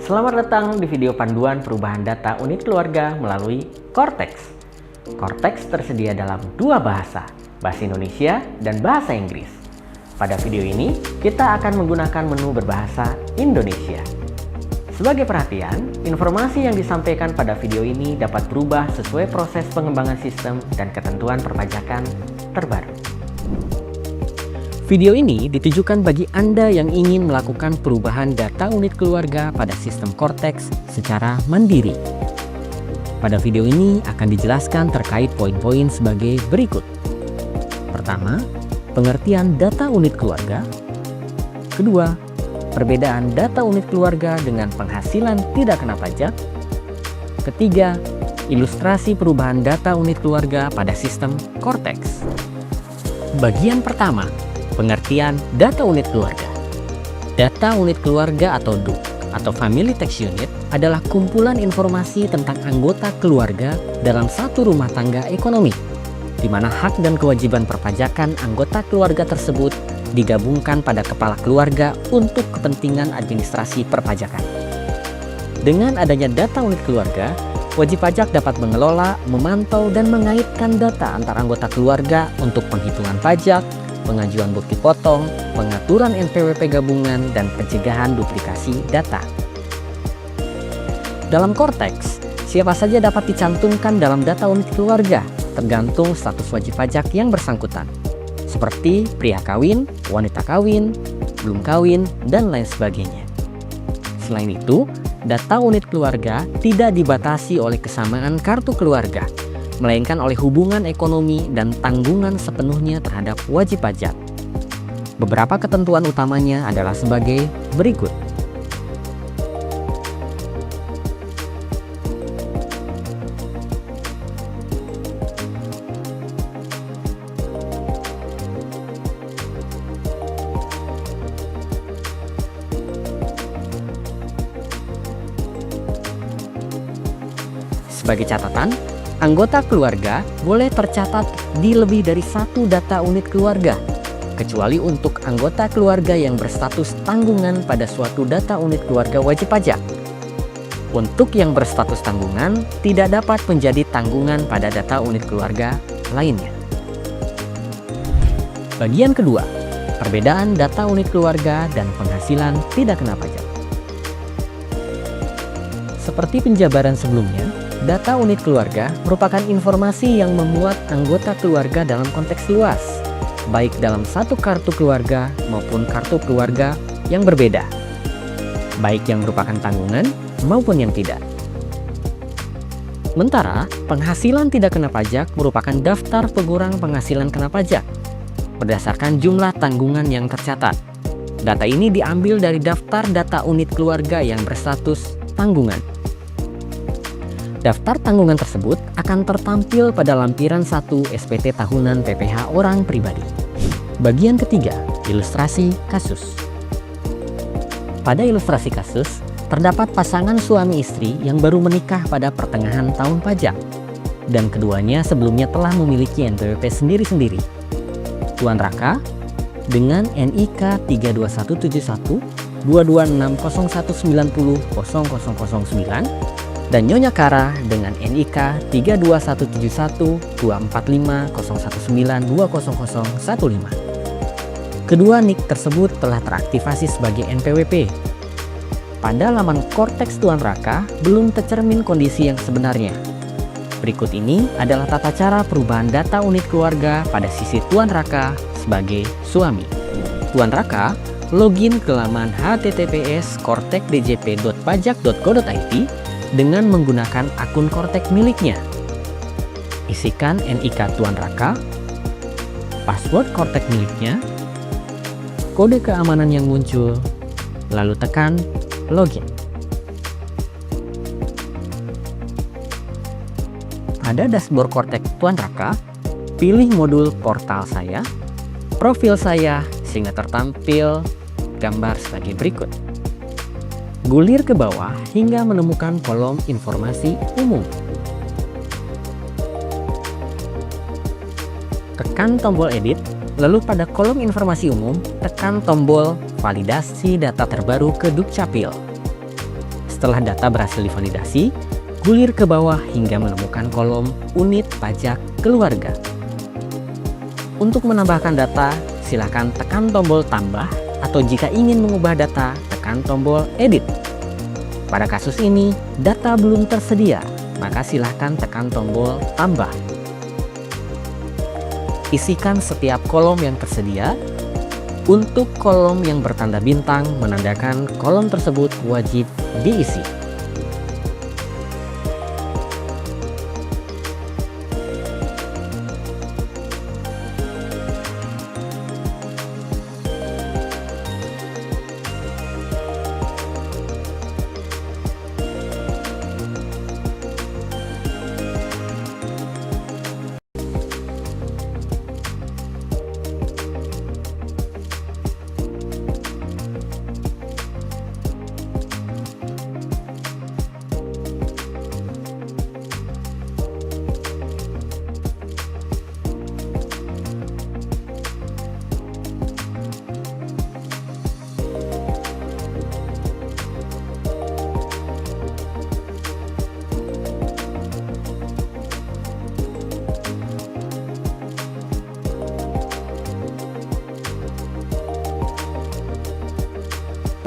Selamat datang di video panduan perubahan data unit keluarga melalui Cortex. Cortex tersedia dalam dua bahasa, bahasa Indonesia dan bahasa Inggris. Pada video ini, kita akan menggunakan menu berbahasa Indonesia. Sebagai perhatian, informasi yang disampaikan pada video ini dapat berubah sesuai proses pengembangan sistem dan ketentuan perpajakan terbaru. Video ini ditujukan bagi Anda yang ingin melakukan perubahan data unit keluarga pada sistem Cortex secara mandiri. Pada video ini akan dijelaskan terkait poin-poin sebagai berikut. Pertama, pengertian data unit keluarga. Kedua, perbedaan data unit keluarga dengan penghasilan tidak kena pajak. Ketiga, ilustrasi perubahan data unit keluarga pada sistem Cortex. Bagian pertama, pengertian data unit keluarga. Data unit keluarga atau DUK atau Family Tax Unit adalah kumpulan informasi tentang anggota keluarga dalam satu rumah tangga ekonomi, di mana hak dan kewajiban perpajakan anggota keluarga tersebut digabungkan pada kepala keluarga untuk kepentingan administrasi perpajakan. Dengan adanya data unit keluarga, wajib pajak dapat mengelola, memantau, dan mengaitkan data antar anggota keluarga untuk penghitungan pajak, pengajuan bukti potong, pengaturan NPWP gabungan, dan pencegahan duplikasi data. Dalam Cortex, siapa saja dapat dicantumkan dalam data unit keluarga, tergantung status wajib pajak yang bersangkutan, seperti pria kawin, wanita kawin, belum kawin, dan lain sebagainya. Selain itu, data unit keluarga tidak dibatasi oleh kesamaan kartu keluarga, melainkan oleh hubungan ekonomi dan tanggungan sepenuhnya terhadap wajib pajak. Beberapa ketentuan utamanya adalah sebagai berikut. Sebagai catatan, anggota keluarga boleh tercatat di lebih dari satu data unit keluarga, kecuali untuk anggota keluarga yang berstatus tanggungan pada suatu data unit keluarga wajib pajak. Untuk yang berstatus tanggungan, tidak dapat menjadi tanggungan pada data unit keluarga lainnya. Bagian kedua, perbedaan data unit keluarga dan penghasilan tidak kena pajak. Seperti penjabaran sebelumnya, data unit keluarga merupakan informasi yang memuat anggota keluarga dalam konteks luas, baik dalam satu kartu keluarga maupun kartu keluarga yang berbeda, baik yang merupakan tanggungan maupun yang tidak. Sementara, penghasilan tidak kena pajak merupakan daftar pengurang penghasilan kena pajak berdasarkan jumlah tanggungan yang tercatat. Data ini diambil dari daftar data unit keluarga yang berstatus tanggungan. Daftar tanggungan tersebut akan tertampil pada lampiran 1 SPT tahunan PPh orang pribadi. Bagian ketiga, ilustrasi kasus. Pada ilustrasi kasus, terdapat pasangan suami istri yang baru menikah pada pertengahan tahun pajak, dan keduanya sebelumnya telah memiliki NPWP sendiri-sendiri. Tuan Raka dengan NIK 32171 22601900009 dan Nyonya Kara dengan NIK 32171 24501920015. Kedua NIK tersebut telah teraktivasi sebagai NPWP. Pada laman Cortex Tuan Raka belum tercermin kondisi yang sebenarnya. Berikut ini adalah tata cara perubahan data unit keluarga pada sisi Tuan Raka sebagai suami. Tuan Raka login ke laman https://cortexdjp.pajak.go.id dengan menggunakan akun Cortex miliknya. Isikan NIK Tuan Raka, password Cortex miliknya, kode keamanan yang muncul, lalu tekan login. Pada dashboard Cortex Tuan Raka, pilih modul portal saya, profil saya, sehingga tertampil gambar sebagai berikut. Gulir ke bawah hingga menemukan kolom informasi umum. Tekan tombol edit, lalu pada kolom informasi umum, tekan tombol validasi data terbaru ke Dukcapil. Setelah data berhasil divalidasi, gulir ke bawah hingga menemukan kolom unit pajak keluarga. Untuk menambahkan data, silakan tekan tombol tambah, atau jika ingin mengubah data, tekan tombol edit. Pada kasus ini, data belum tersedia, maka silakan tekan tombol tambah. Isikan setiap kolom yang tersedia. Untuk kolom yang bertanda bintang menandakan kolom tersebut wajib diisi.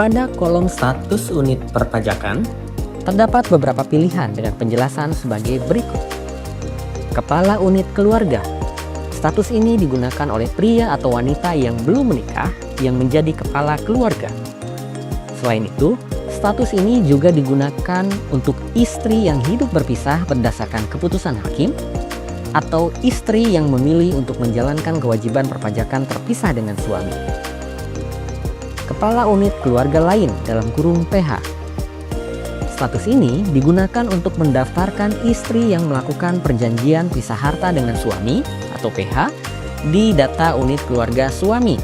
Pada kolom status unit perpajakan, terdapat beberapa pilihan dengan penjelasan sebagai berikut. Kepala unit keluarga. Status ini digunakan oleh pria atau wanita yang belum menikah yang menjadi kepala keluarga. Selain itu, status ini juga digunakan untuk istri yang hidup berpisah berdasarkan keputusan hakim, atau istri yang memilih untuk menjalankan kewajiban perpajakan terpisah dengan suami. Kepala unit keluarga lain dalam kurung PH. Status ini digunakan untuk mendaftarkan istri yang melakukan perjanjian pisah harta dengan suami atau PH di data unit keluarga suami.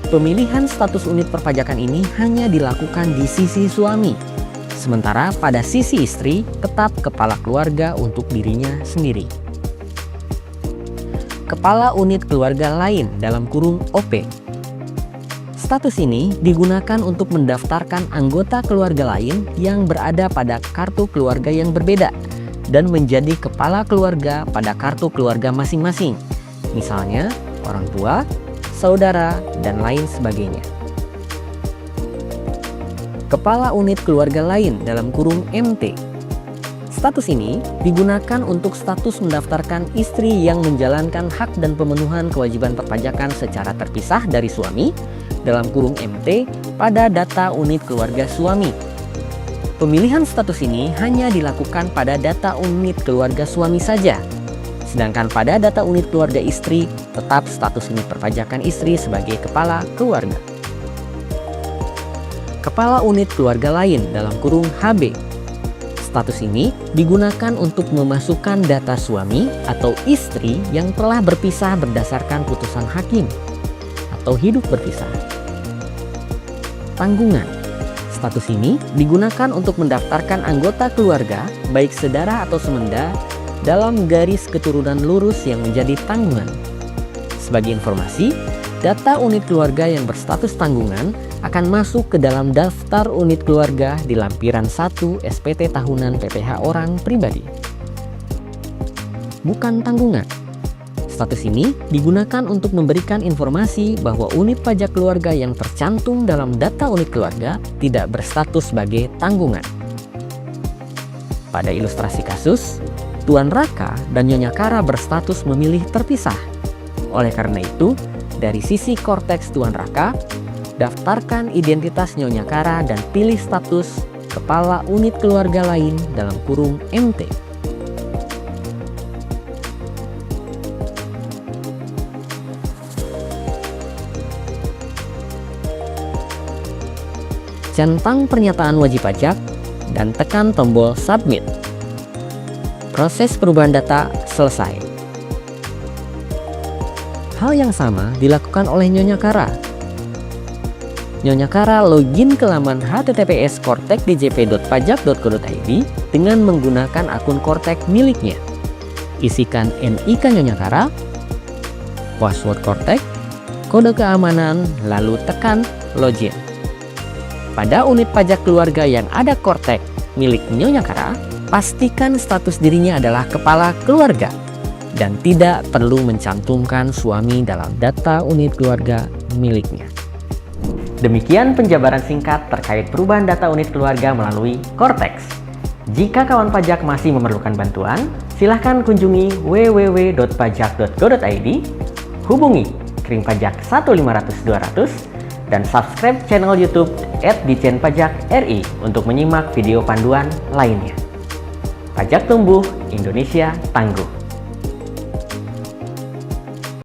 Pemilihan status unit perpajakan ini hanya dilakukan di sisi suami, sementara pada sisi istri tetap kepala keluarga untuk dirinya sendiri. Kepala unit keluarga lain dalam kurung OP. Status ini digunakan untuk mendaftarkan anggota keluarga lain yang berada pada kartu keluarga yang berbeda dan menjadi kepala keluarga pada kartu keluarga masing-masing. Misalnya, orang tua, saudara, dan lain sebagainya. Kepala unit keluarga lain dalam kurung MT. Status ini digunakan untuk status mendaftarkan istri yang menjalankan hak dan pemenuhan kewajiban perpajakan secara terpisah dari suami dalam kurung MT pada data unit keluarga suami. Pemilihan status ini hanya dilakukan pada data unit keluarga suami saja. Sedangkan pada data unit keluarga istri, tetap status unit perpajakan istri sebagai kepala keluarga. Kepala unit keluarga lain dalam kurung HB. Status ini digunakan untuk memasukkan data suami atau istri yang telah berpisah berdasarkan putusan hakim atau hidup berpisah. Tanggungan. Status ini digunakan untuk mendaftarkan anggota keluarga, baik sedara atau semenda, dalam garis keturunan lurus yang menjadi tanggungan. Sebagai informasi, data unit keluarga yang berstatus tanggungan akan masuk ke dalam daftar unit keluarga di lampiran 1 SPT tahunan PPh orang pribadi. Bukan tanggungan. Status ini digunakan untuk memberikan informasi bahwa unit pajak keluarga yang tercantum dalam data unit keluarga tidak berstatus sebagai tanggungan. Pada ilustrasi kasus, Tuan Raka dan Nyonya Kara berstatus memilih terpisah. Oleh karena itu, dari sisi korteks Tuan Raka, daftarkan identitas Nyonya Kara dan pilih status kepala unit keluarga lain dalam kurung MT. Centang pernyataan wajib pajak dan tekan tombol submit. Proses perubahan data selesai. Hal yang sama dilakukan oleh Nyonya Kara. Nyonya Kara login ke laman https://kortek.djp.pajak.go.id dengan menggunakan akun Kortek miliknya. Isikan NIK Nyonya Kara, password Kortek, kode keamanan, lalu tekan login. Pada unit pajak keluarga yang ada Kortex milik Nyonya Kara, pastikan status dirinya adalah kepala keluarga dan tidak perlu mencantumkan suami dalam data unit keluarga miliknya. Demikian penjabaran singkat terkait perubahan data unit keluarga melalui Kortex. Jika kawan pajak masih memerlukan bantuan, silahkan kunjungi www.pajak.go.id, hubungi Kring Pajak 1500200, dan subscribe channel YouTube @ditjenpajak.ri untuk menyimak video panduan lainnya. Pajak tumbuh, Indonesia tangguh.